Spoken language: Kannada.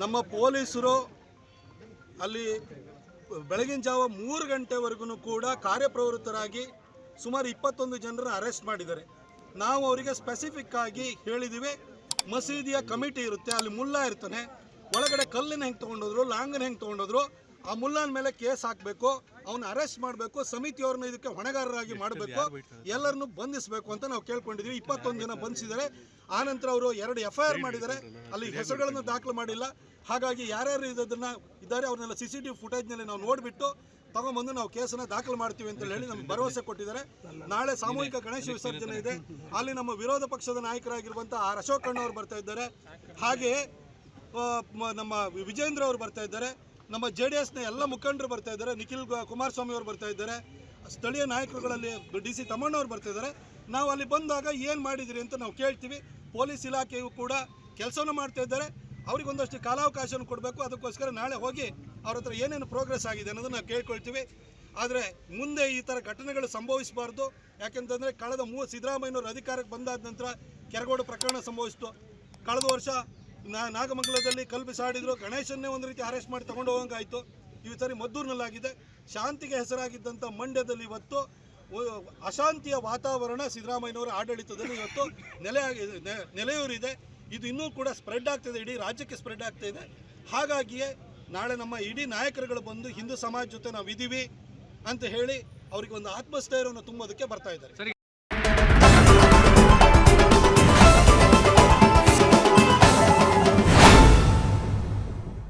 ನಮ್ಮ ಪೊಲೀಸರು ಅಲ್ಲಿ ಬೆಳಗಿನ ಜಾವ 3 ಗಂಟೆವರೆಗೂ ಕೂಡ ಕಾರ್ಯಪ್ರವೃತ್ತರಾಗಿ ಸುಮಾರು 21 ಜನರನ್ನು ಅರೆಸ್ಟ್ ಮಾಡಿದ್ದಾರೆ. ನಾವು ಅವರಿಗೆ ಸ್ಪೆಸಿಫಿಕ್ ಆಗಿ ಹೇಳಿದ್ದೀವಿ, ಮಸೀದಿಯ ಕಮಿಟಿ ಇರುತ್ತೆ, ಅಲ್ಲಿ ಮುಲ್ಲಾ ಇರ್ತಾನೆ, ಒಳಗಡೆ ಕಲ್ಲನ್ನು ಹೆಂಗೆ ತೊಗೊಂಡೋದ್ರು, ಲಾಂಗನ್ನು ಹೆಂಗೆ ತೊಗೊಂಡೋದ್ರು, ಆ ಮುಲ್ಲಾನ ಮೇಲೆ ಕೇಸ್ ಹಾಕಬೇಕು, ಅವನ್ನ ಅರೆಸ್ಟ್ ಮಾಡಬೇಕು, ಸಮಿತಿಯವ್ರನ್ನ ಇದಕ್ಕೆ ಹೊಣೆಗಾರರಾಗಿ ಮಾಡಬೇಕು, ಎಲ್ಲರನ್ನೂ ಬಂಧಿಸಬೇಕು ಅಂತ ನಾವು ಕೇಳ್ಕೊಂಡಿದ್ದೀವಿ. 21 ಜನ ಬಂಧಿಸಿದ್ದಾರೆ. ಆನಂತರ ಅವರು 2 FIR ಮಾಡಿದ್ದಾರೆ, ಅಲ್ಲಿ ಹೆಸರುಗಳನ್ನು ದಾಖಲು ಮಾಡಿಲ್ಲ. ಹಾಗಾಗಿ ಯಾರ್ಯಾರು ಇದ್ದಾರೆ ಅವ್ರನ್ನೆಲ್ಲ CCTV ಫುಟೇಜ್ನಲ್ಲಿ ನಾವು ನೋಡಿಬಿಟ್ಟು ತಗೊಂಡ್ಬಂದು ನಾವು ಕೇಸನ್ನು ದಾಖಲು ಮಾಡ್ತೀವಿ ಅಂತ ಹೇಳಿ ನಮ್ಗೆ ಭರವಸೆ ಕೊಟ್ಟಿದ್ದಾರೆ. ನಾಳೆ ಸಾಮೂಹಿಕ ಗಣೇಶ ವಿಸರ್ಜನೆ ಇದೆ, ಅಲ್ಲಿ ನಮ್ಮ ವಿರೋಧ ಪಕ್ಷದ ನಾಯಕರಾಗಿರುವಂಥ R. ಅಶೋಕ್ ಅಣ್ಣವ್ರು ಬರ್ತಾ ಇದ್ದಾರೆ, ಹಾಗೆಯೇ ನಮ್ಮ ವಿಜೇಂದ್ರ ಅವರು ಬರ್ತಾ ಇದ್ದಾರೆ, ನಮ್ಮ JDSನ ಎಲ್ಲ ಮುಖಂಡರು ಬರ್ತಾ ಇದ್ದಾರೆ, ನಿಖಿಲ್ ಕುಮಾರಸ್ವಾಮಿ ಅವರು ಬರ್ತಾ ಇದ್ದಾರೆ, ಸ್ಥಳೀಯ ನಾಯಕರುಗಳಲ್ಲಿ DC ತಮ್ಮಣ್ಣವ್ರು ಬರ್ತಾ ಇದ್ದಾರೆ. ನಾವು ಅಲ್ಲಿ ಬಂದಾಗ ಏನು ಮಾಡಿದಿರಿ ಅಂತ ನಾವು ಕೇಳ್ತೀವಿ. ಪೊಲೀಸ್ ಇಲಾಖೆಯು ಕೂಡ ಕೆಲಸವನ್ನು ಮಾಡ್ತಾ ಇದ್ದಾರೆ, ಅವರಿಗೊಂದಷ್ಟು ಕಾಲಾವಕಾಶವನ್ನು ಕೊಡಬೇಕು. ಅದಕ್ಕೋಸ್ಕರ ನಾಳೆ ಹೋಗಿ ಅವ್ರ ಹತ್ರ ಏನೇನು ಪ್ರೋಗ್ರೆಸ್ ಆಗಿದೆ ಅನ್ನೋದನ್ನು ನಾವು ಕೇಳ್ಕೊಳ್ತೀವಿ. ಆದರೆ ಮುಂದೆ ಈ ಥರ ಘಟನೆಗಳು ಸಂಭವಿಸಬಾರ್ದು. ಯಾಕೆಂತಂದರೆ ಕಳೆದ ಸಿದ್ದರಾಮಯ್ಯನವರು ಅಧಿಕಾರಕ್ಕೆ ಬಂದಾದ ನಂತರ ಕೆರಗೋಡು ಪ್ರಕರಣ ಸಂಭವಿಸಿತು. ಕಳೆದ ವರ್ಷ ನಾಗಮಂಗಲದಲ್ಲಿ ಕಲ್ಲು ಬಿಸಾಡಿದ್ರು, ಗಣೇಶನ್ನೇ ಒಂದು ರೀತಿ ಅರೆಸ್ಟ್ ಮಾಡಿ ತಗೊಂಡು ಹೋಗಂಗಾಯಿತು. ಈ ಸರಿ ಮದ್ದೂರಿನಲ್ಲಾಗಿದೆ. ಶಾಂತಿಗೆ ಹೆಸರಾಗಿದ್ದಂಥ ಮಂಡ್ಯದಲ್ಲಿ ಇವತ್ತು ಅಶಾಂತಿಯ ವಾತಾವರಣ ಸಿದ್ದರಾಮಯ್ಯನವರ ಆಡಳಿತದಲ್ಲಿ ಇವತ್ತು ನೆಲೆಯೂರಿದೆ. ಇದು ಇನ್ನೂ ಕೂಡ ಸ್ಪ್ರೆಡ್ ಆಗ್ತಿದೆ, ಇಡೀ ರಾಜ್ಯಕ್ಕೆ ಸ್ಪ್ರೆಡ್ ಆಗ್ತಾ ಇದೆ. ಹಾಗಾಗಿಯೇ ನಾಳೆ ನಮ್ಮ ಇಡೀ ನಾಯಕರುಗಳು ಬಂದು ಹಿಂದೂ ಸಮಾಜ ಜೊತೆ ನಾವು ಇದ್ದೀವಿ ಅಂತ ಹೇಳಿ ಅವರಿಗೆ ಒಂದು ಆತ್ಮಸ್ಥೈರ್ಯವನ್ನು ತುಂಬೋದಕ್ಕೆ ಬರ್ತಾ ಇದ್ದಾರೆ.